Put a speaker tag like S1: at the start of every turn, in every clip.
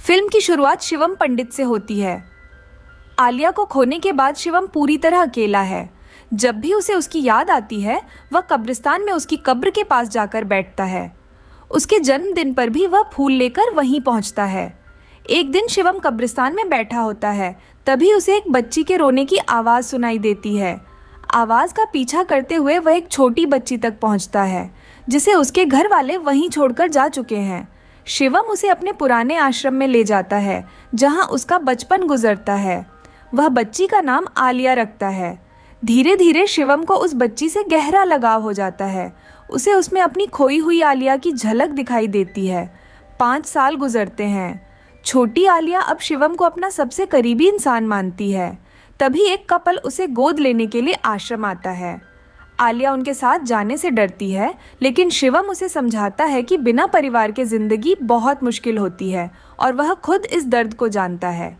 S1: Film की शुरुआत शिवम पंडित से होती है। आलिया को खोने के बाद शिवम पूरी तरह अकेला है। जब भी उसे उसकी याद आती है वह कब्रिस्तान में उसकी कब्र के पास जाकर बैठता है। उसके जन्मदिन पर भी वह फूल लेकर वहीं पहुंचता है। एक दिन शिवम कब्रिस्तान में बैठा होता है, तभी उसे एक बच्ची के रोने की आवाज़ सुनाई देती है। आवाज़ का पीछा करते हुए वह एक छोटी बच्ची तक पहुंचता है जिसे उसके घर वाले वहीं छोड़कर जा चुके हैं। शिवम उसे अपने पुराने आश्रम में ले जाता है जहां उसका बचपन गुजरता है। वह बच्ची का नाम आलिया रखता है। धीरे धीरे शिवम को उस बच्ची से गहरा लगाव हो जाता है। उसे उसमें अपनी खोई हुई आलिया की झलक दिखाई देती है। 5 साल गुजरते हैं। छोटी आलिया अब शिवम को अपना सबसे करीबी इंसान मानती है। तभी एक कपल उसे गोद लेने के लिए आश्रम आता है। आलिया उनके साथ जाने से डरती है, लेकिन शिवम उसे समझाता है कि बिना परिवार के जिंदगी बहुत मुश्किल होती है और वह खुद इस दर्द को जानता है।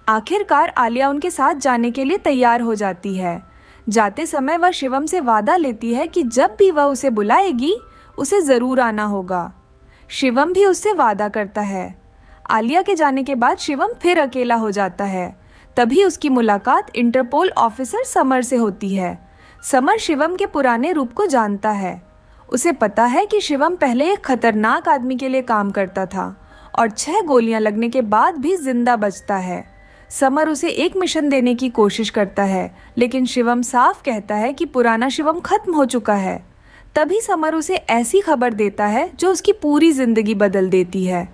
S1: आखिरकार आलिया उनके साथ जाने के लिए तैयार हो जाती है। जाते समय वह शिवम से वादा लेती है कि जब भी वह उसे बुलाएगी उसे ज़रूर आना होगा। शिवम भी उससे वादा करता है। आलिया के जाने के बाद शिवम फिर अकेला हो जाता है। तभी उसकी मुलाकात इंटरपोल ऑफिसर समर से होती है। समर शिवम के पुराने रूप को जानता है। उसे पता है कि शिवम पहले एक खतरनाक आदमी के लिए काम करता था और 6 गोलियां लगने के बाद भी जिंदा बचता है। समर उसे एक मिशन देने की कोशिश करता है, लेकिन शिवम साफ कहता है कि पुराना शिवम खत्म हो चुका है। तभी समर उसे ऐसी खबर देता है जो उसकी पूरी जिंदगी बदल देती है।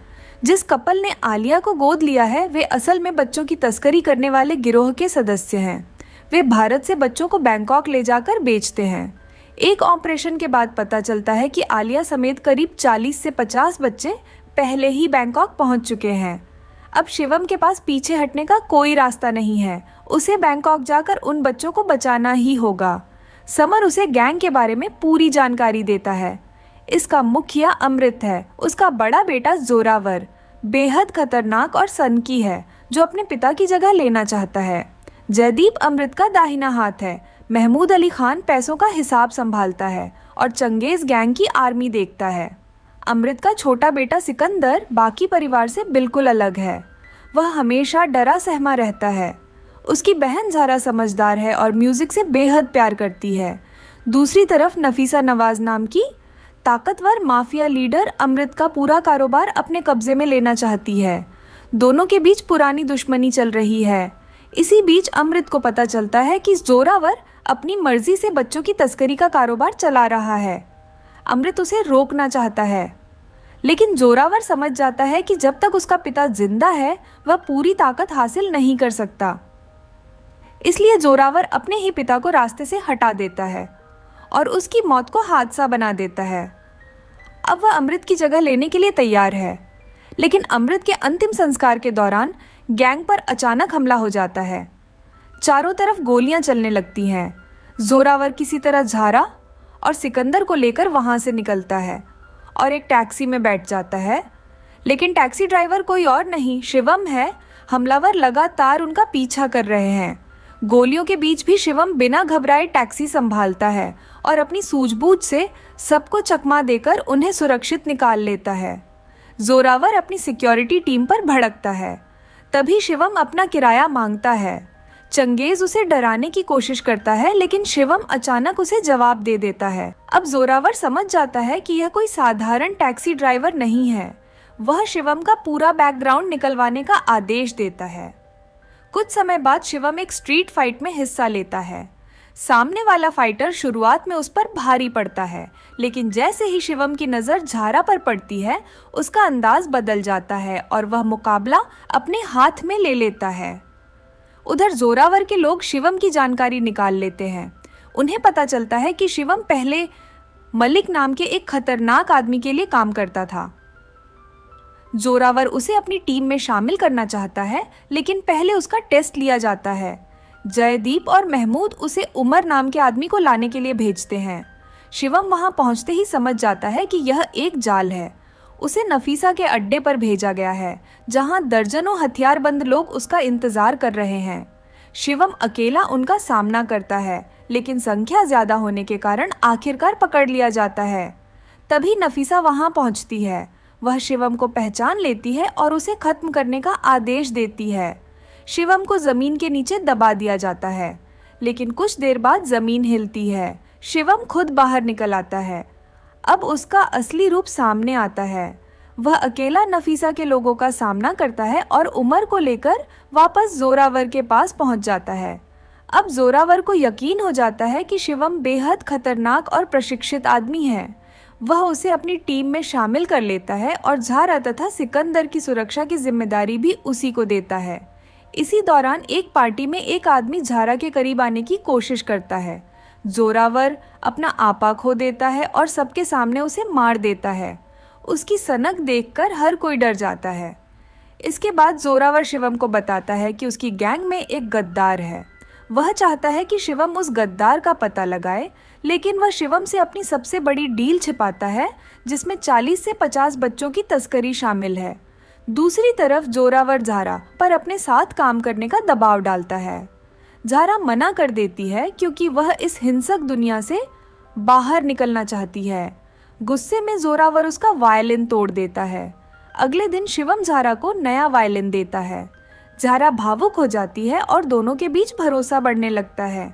S1: जिस कपल ने आलिया को गोद लिया है वे असल में बच्चों की तस्करी करने वाले गिरोह के सदस्य हैं। वे भारत से बच्चों को बैंकॉक ले जाकर बेचते हैं। एक ऑपरेशन के बाद पता चलता है कि आलिया समेत करीब 40 से 50 बच्चे पहले ही बैंकॉक पहुंच चुके हैं। अब शिवम के पास पीछे हटने का कोई रास्ता नहीं है। उसे बैंकॉक जाकर उन बच्चों को बचाना ही होगा। समर उसे गैंग के बारे में पूरी जानकारी देता है। इसका मुखिया अमृत है। उसका बड़ा बेटा जोरावर बेहद खतरनाक और सनकी है जो अपने पिता की जगह लेना चाहता है। जयदीप अमृत का दाहिना हाथ है। महमूद अली खान पैसों का हिसाब संभालता है और चंगेज गैंग की आर्मी देखता है। अमृत का छोटा बेटा सिकंदर बाकी परिवार से बिल्कुल अलग है। वह हमेशा डरा सहमा रहता है। उसकी बहन ज़ारा समझदार है और म्यूज़िक से बेहद प्यार करती है। दूसरी तरफ नफीसा नवाज नाम की ताकतवर माफिया लीडर अमृत का पूरा कारोबार अपने कब्जे में लेना चाहती है। दोनों के बीच पुरानी दुश्मनी चल रही है। इसी बीच अमृत को पता चलता है कि जोरावर अपनी मर्जी से बच्चों की तस्करी का कारोबार चला रहा है। अमृत उसे रोकना चाहता है, लेकिन जोरावर समझ जाता है कि जब तक उसका पिता जिंदा है वह पूरी ताकत हासिल नहीं कर सकता। इसलिए जोरावर अपने ही पिता को रास्ते से हटा देता है और उसकी मौत को हादसा बना देता है। अब वह अमृत की जगह लेने के लिए तैयार है, लेकिन अमृत के अंतिम संस्कार के दौरान गैंग पर अचानक हमला हो जाता है। चारों तरफ गोलियां चलने लगती हैं। जोरावर किसी तरह ज़ारा और सिकंदर को लेकर वहां से निकलता है और एक टैक्सी में बैठ जाता है, लेकिन टैक्सी ड्राइवर कोई और नहीं शिवम है। हमलावर लगातार उनका पीछा कर रहे हैं। गोलियों के बीच भी शिवम बिना घबराए टैक्सी संभालता है और अपनी सूझबूझ से सबको चकमा देकर उन्हें सुरक्षित निकाल लेता है। जोरावर अपनी सिक्योरिटी टीम पर भड़कता है। तभी शिवम अपना किराया मांगता है। चंगेज उसे डराने की कोशिश करता है, लेकिन शिवम अचानक उसे जवाब दे देता है। अब जोरावर समझ जाता है कि यह कोई साधारण टैक्सी ड्राइवर नहीं है। वह शिवम का पूरा बैकग्राउंड निकलवाने का आदेश देता है। कुछ समय बाद शिवम एक स्ट्रीट फाइट में हिस्सा लेता है। सामने वाला फाइटर शुरुआत में उस पर भारी पड़ता है, लेकिन जैसे ही शिवम की नज़र ज़ारा पर पड़ती है उसका अंदाज बदल जाता है और वह मुकाबला अपने हाथ में ले लेता है। उधर जोरावर के लोग शिवम की जानकारी निकाल लेते हैं। उन्हें पता चलता है कि शिवम पहले मलिक नाम के एक खतरनाक आदमी के लिए काम करता था। जोरावर उसे अपनी टीम में शामिल करना चाहता है, लेकिन पहले उसका टेस्ट लिया जाता है। जयदीप और महमूद उसे उमर नाम के आदमी को लाने के लिए भेजते हैं। शिवम वहां पहुंचते ही समझ जाता है कि यह एक जाल है। उसे नफीसा के अड्डे पर भेजा गया है, जहां दर्जनों हथियारबंद लोग उसका इंतजार कर रहे हैं। शिवम अकेला उनका सामना करता है, लेकिन संख्या ज्यादा होने के कारण आखिरकार पकड़ लिया जाता है। तभी नफीसा वहां पहुंचती है। वह शिवम को पहचान लेती है और उसे खत्म करने का आदेश देती है। शिवम को जमीन के नीचे दबा दिया जाता है, लेकिन कुछ देर बाद जमीन हिलती है। शिवम खुद बाहर निकल आता है। अब उसका असली रूप सामने आता है। वह अकेला नफीसा के लोगों का सामना करता है और उमर को लेकर वापस जोरावर के पास पहुंच जाता है। अब जोरावर को यकीन हो जाता है कि शिवम बेहद खतरनाक और प्रशिक्षित आदमी है। वह उसे अपनी टीम में शामिल कर लेता है और झारा तथा सिकंदर की सुरक्षा की जिम्मेदारी भी उसी को देता है। इसी दौरान एक पार्टी में एक आदमी झारा के करीब आने की कोशिश करता है। जोरावर अपना आपा खो देता है और सबके सामने उसे मार देता है। उसकी सनक देखकर हर कोई डर जाता है। इसके बाद जोरावर शिवम को बताता है कि उसकी गैंग में एक गद्दार है। वह चाहता है कि शिवम उस गद्दार का पता लगाए, लेकिन वह शिवम से अपनी सबसे बड़ी डील छिपाता है, जिसमें 40 से 50 बच्चों की तस्करी शामिल है। दूसरी तरफ जोरावर झारा पर अपने साथ काम करने का दबाव डालता है। झारा मना कर देती है क्योंकि वह इस हिंसक दुनिया से बाहर निकलना चाहती है। गुस्से में जोरावर उसका वायलिन तोड़ देता है। अगले दिन शिवम झारा को नया वायलिन देता है। झारा भावुक हो जाती है और दोनों के बीच भरोसा बढ़ने लगता है।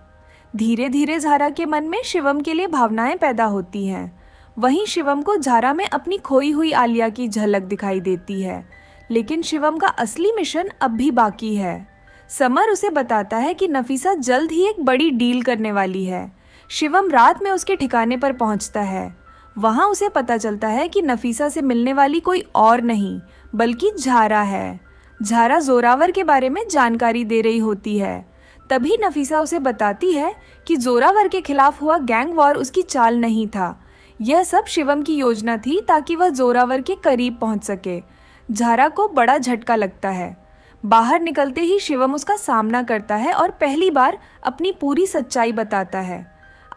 S1: धीरे धीरे झारा के मन में शिवम के लिए भावनाएं पैदा होती हैं। वहीं शिवम को झारा में अपनी खोई हुई आलिया की झलक दिखाई देती है, लेकिन शिवम का असली मिशन अब भी बाकी है। समर उसे बताता है कि नफीसा जल्द ही एक बड़ी डील करने वाली है। शिवम रात में उसके ठिकाने पर पहुंचता है। वहां उसे पता चलता है कि नफीसा से मिलने वाली कोई और नहीं बल्कि झारा है। झारा जोरावर के बारे में जानकारी दे रही होती है। तभी नफीसा उसे बताती है कि जोरावर के खिलाफ हुआ गैंग वॉर उसकी चाल नहीं था। यह सब शिवम की योजना थी ताकि वह जोरावर के करीब पहुंच सके। झारा को बड़ा झटका लगता है। बाहर निकलते ही शिवम उसका सामना करता है और पहली बार अपनी पूरी सच्चाई बताता है।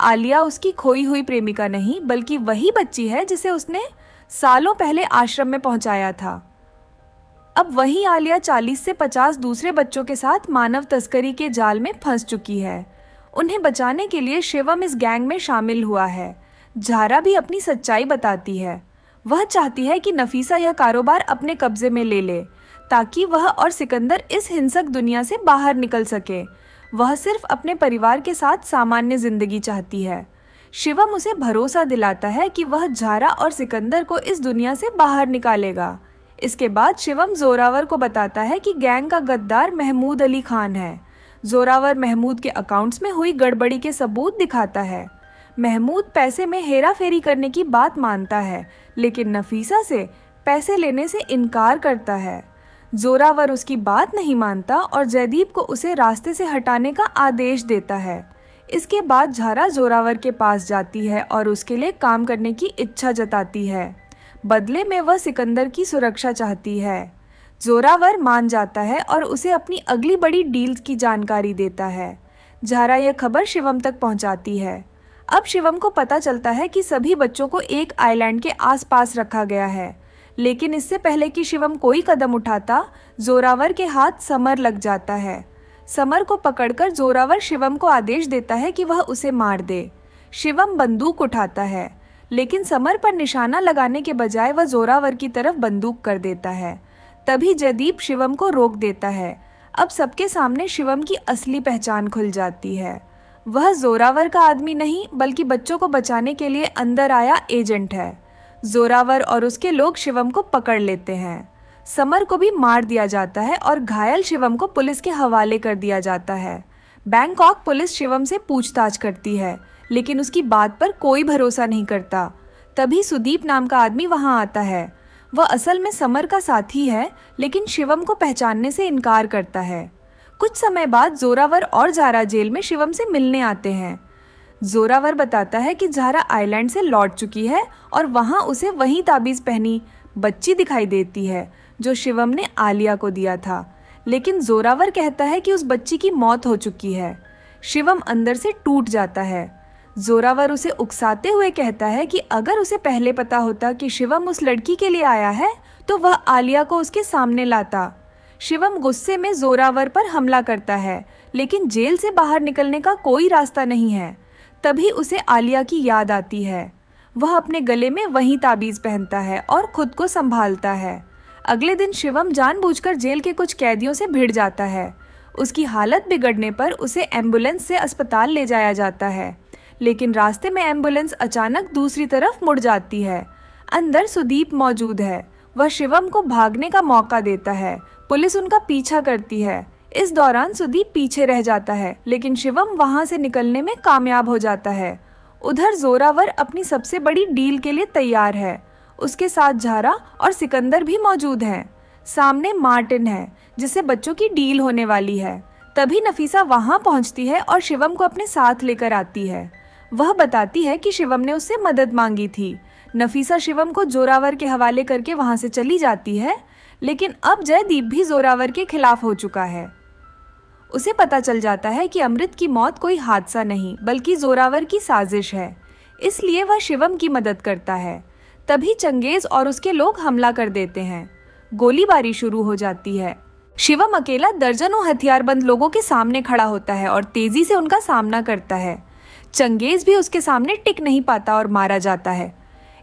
S1: आलिया उसकी खोई हुई प्रेमिका नहीं बल्कि वही बच्ची है जिसे उसने सालों पहले आश्रम में पहुंचाया था। अब वही आलिया 40 से 50 दूसरे बच्चों के साथ मानव तस्करी के जाल में फंस चुकी है। उन्हें बचाने के लिए शिवम इस गैंग में शामिल हुआ है। झारा भी अपनी सच्चाई बताती है। वह चाहती है कि नफीसा यह कारोबार अपने कब्जे में ले ले ताकि वह और सिकंदर इस हिंसक दुनिया से बाहर निकल सके। वह सिर्फ अपने परिवार के साथ सामान्य जिंदगी चाहती है। शिवम उसे भरोसा दिलाता है कि वह झारा और सिकंदर को इस दुनिया से बाहर निकालेगा। इसके बाद शिवम जोरावर को बताता है कि गैंग का गद्दार महमूद अली खान है। जोरावर महमूद के अकाउंट्स में हुई गड़बड़ी के सबूत दिखाता है। महमूद पैसे में हेरा फेरी करने की बात मानता है, लेकिन नफीसा से पैसे लेने से इनकार करता है। जोरावर उसकी बात नहीं मानता और जयदीप को उसे रास्ते से हटाने का आदेश देता है। इसके बाद झारा जोरावर के पास जाती है और उसके लिए काम करने की इच्छा जताती है। बदले में वह सिकंदर की सुरक्षा चाहती है। जोरावर मान जाता है और उसे अपनी अगली बड़ी डील की जानकारी देता है। झारा यह खबर शिवम तक पहुंचाती है। अब शिवम को पता चलता है कि सभी बच्चों को एक आइलैंड के आसपास रखा गया है, लेकिन इससे पहले कि शिवम कोई कदम उठाता, जोरावर के हाथ समर लग जाता है। समर को पकड़कर जोरावर शिवम को आदेश देता है कि वह उसे मार दे। शिवम बंदूक उठाता है, लेकिन समर पर निशाना लगाने के बजाय वह जोरावर की तरफ बंदूक कर देता है। तभी जयदीप शिवम को रोक देता है। अब सबके सामने शिवम की असली पहचान खुल जाती है। वह जोरावर का आदमी नहीं बल्कि बच्चों को बचाने के लिए अंदर आया एजेंट है। जोरावर और उसके लोग शिवम को पकड़ लेते हैं। समर को भी मार दिया जाता है और घायल शिवम को पुलिस के हवाले कर दिया जाता है। बैंकॉक पुलिस शिवम से पूछताछ करती है, लेकिन उसकी बात पर कोई भरोसा नहीं करता। तभी सुदीप नाम का आदमी वहां आता है। वह असल में समर का साथी है, लेकिन शिवम को पहचानने से इनकार करता है। कुछ समय बाद जोरावर और झारा जेल में शिवम से मिलने आते हैं। जोरावर बताता है कि झारा आइलैंड से लौट चुकी है और वहां उसे वही ताबीज पहनी बच्ची दिखाई देती है जो शिवम ने आलिया को दिया था, लेकिन जोरावर कहता है कि उस बच्ची की मौत हो चुकी है। शिवम अंदर से टूट जाता है। जोरावर उसे उकसाते हुए कहता है कि अगर उसे पहले पता होता कि शिवम उस लड़की के लिए आया है तो वह आलिया को उसके सामने लाता। शिवम गुस्से में जोरावर पर हमला करता है, लेकिन जेल से बाहर निकलने का कोई रास्ता नहीं है। तभी उसे आलिया की याद आती है। वह अपने गले में वही ताबीज पहनता है और खुद को संभालता है। अगले दिन शिवम जानबूझकर जेल के कुछ कैदियों से भिड़ जाता है। उसकी हालत बिगड़ने पर उसे एम्बुलेंस से अस्पताल ले जाया जाता है, लेकिन रास्ते में एम्बुलेंस अचानक दूसरी तरफ मुड़ जाती है। अंदर सुदीप मौजूद है। वह शिवम को भागने का मौका देता है। पुलिस उनका पीछा करती है। इस दौरान सुदीप पीछे रह जाता है, लेकिन शिवम वहां से निकलने में कामयाब हो जाता है। उधर जोरावर अपनी सबसे बड़ी डील के लिए तैयार है। उसके साथ झारा और सिकंदर भी मौजूद हैं। सामने मार्टिन है, जिससे बच्चों की डील होने वाली है। तभी नफीसा वहां पहुंचती है और शिवम को अपने साथ लेकर आती है। वह बताती है कि शिवम ने उससे मदद मांगी थी। नफीसा शिवम को जोरावर के हवाले करके वहां से चली जाती है, लेकिन अब जयदीप भी जोरावर के खिलाफ हो चुका है। उसे पता चल जाता है कि अमृत की मौत कोई हादसा नहीं बल्कि जोरावर की साजिश है, इसलिए वह शिवम की मदद करता है। तभी चंगेज और उसके लोग हमला कर देते हैं। गोलीबारी शुरू हो जाती है। शिवम अकेला दर्जनों हथियारबंद लोगों के सामने खड़ा होता है और तेजी से उनका सामना करता है। चंगेज भी उसके सामने टिक नहीं पाता और मारा जाता है।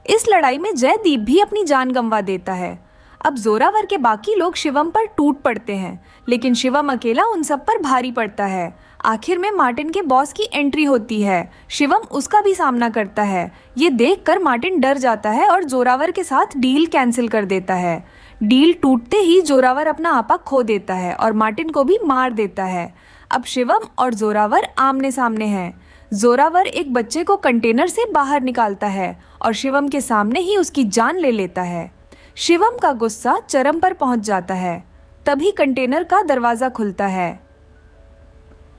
S1: इस लड़ाई में जयदीप भी अपनी जान गंवा देता है। अब जोरावर के बाकी लोग शिवम पर टूट पड़ते हैं, लेकिन शिवम अकेला उन सब पर भारी पड़ता है। आखिर में मार्टिन के बॉस की एंट्री होती है। शिवम उसका भी सामना करता है। ये देखकर मार्टिन डर जाता है और जोरावर के साथ डील कैंसिल कर देता है। डील टूटते ही जोरावर अपना आपा खो देता है और मार्टिन को भी मार देता है। अब शिवम और जोरावर आमने सामने हैं। जोरावर एक बच्चे को कंटेनर से बाहर निकालता है और शिवम के सामने ही उसकी जान ले लेता है। शिवम का गुस्सा चरम पर पहुंच जाता है। तभी कंटेनर का दरवाजा खुलता है।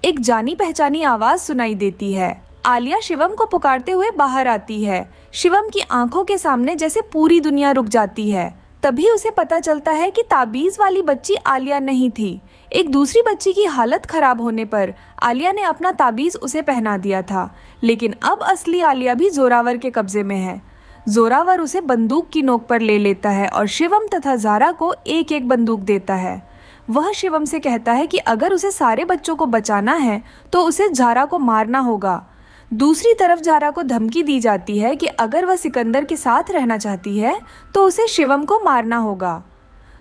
S1: एक जानी पहचानी आवाज सुनाई देती है। आलिया शिवम को पुकारते हुए बाहर आती है। शिवम की आंखों के सामने जैसे पूरी दुनिया रुक जाती है। तभी उसे पता चलता है कि ताबीज वाली बच्ची आलिया नहीं थी। एक दूसरी बच्ची की हालत खराब होने पर आलिया ने अपना ताबीज उसे पहना दिया था, लेकिन अब असली आलिया भी जोरावर के कब्जे में है। जोरावर उसे बंदूक की नोक पर ले लेता है और शिवम तथा ज़ारा को एक एक बंदूक देता है। वह शिवम से कहता है कि अगर उसे सारे बच्चों को बचाना है तो उसे ज़ारा को मारना होगा। दूसरी तरफ ज़ारा को धमकी दी जाती है कि अगर वह सिकंदर के साथ रहना चाहती है तो उसे शिवम को मारना होगा।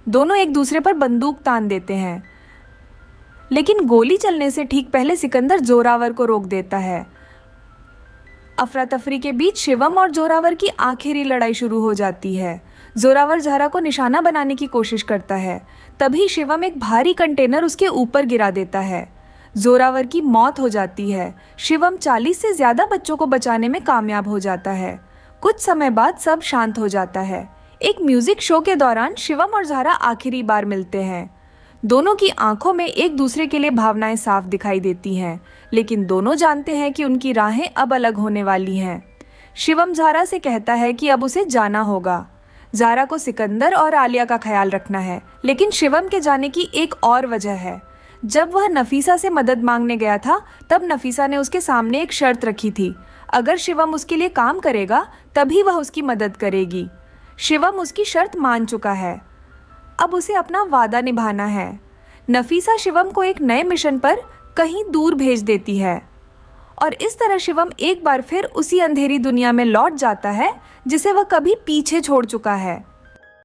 S1: दोनों एक दूसरे पर बंदूक तान देते हैं, लेकिन गोली चलने से ठीक पहले सिकंदर जोरावर को रोक देता है। अफरा तफरी के बीच शिवम और जोरावर की आखिरी लड़ाई शुरू हो जाती है। जोरावर ज़ारा को निशाना बनाने की कोशिश करता है। तभी शिवम एक भारी कंटेनर उसके ऊपर गिरा देता है। जोरावर की मौत हो जाती है। शिवम 40 से ज्यादा बच्चों को बचाने में कामयाब हो जाता है। कुछ समय बाद सब शांत हो जाता है। एक म्यूजिक शो के दौरान शिवम और ज़ारा आखिरी बार मिलते हैं। दोनों की आंखों में एक दूसरे के लिए भावनाएं साफ दिखाई देती हैं, लेकिन दोनों जानते हैं कि उनकी राहें अब अलग होने वाली हैं। शिवम ज़ारा से कहता है कि अब उसे जाना होगा। ज़ारा को सिकंदर और आलिया का ख्याल रखना है, लेकिन शिवम के जाने की एक और वजह है। जब वह नफीसा से मदद मांगने गया था, तब नफीसा ने उसके सामने एक शर्त रखी थी। अगर शिवम उसके लिए काम करेगा तभी वह उसकी मदद करेगी। शिवम उसकी शर्त मान चुका है। अब उसे अपना वादा निभाना है। नफीसा शिवम को एक नए मिशन पर कहीं दूर भेज देती है और इस तरह शिवम एक बार फिर उसी अंधेरी दुनिया में लौट जाता है जिसे वह कभी पीछे छोड़ चुका है।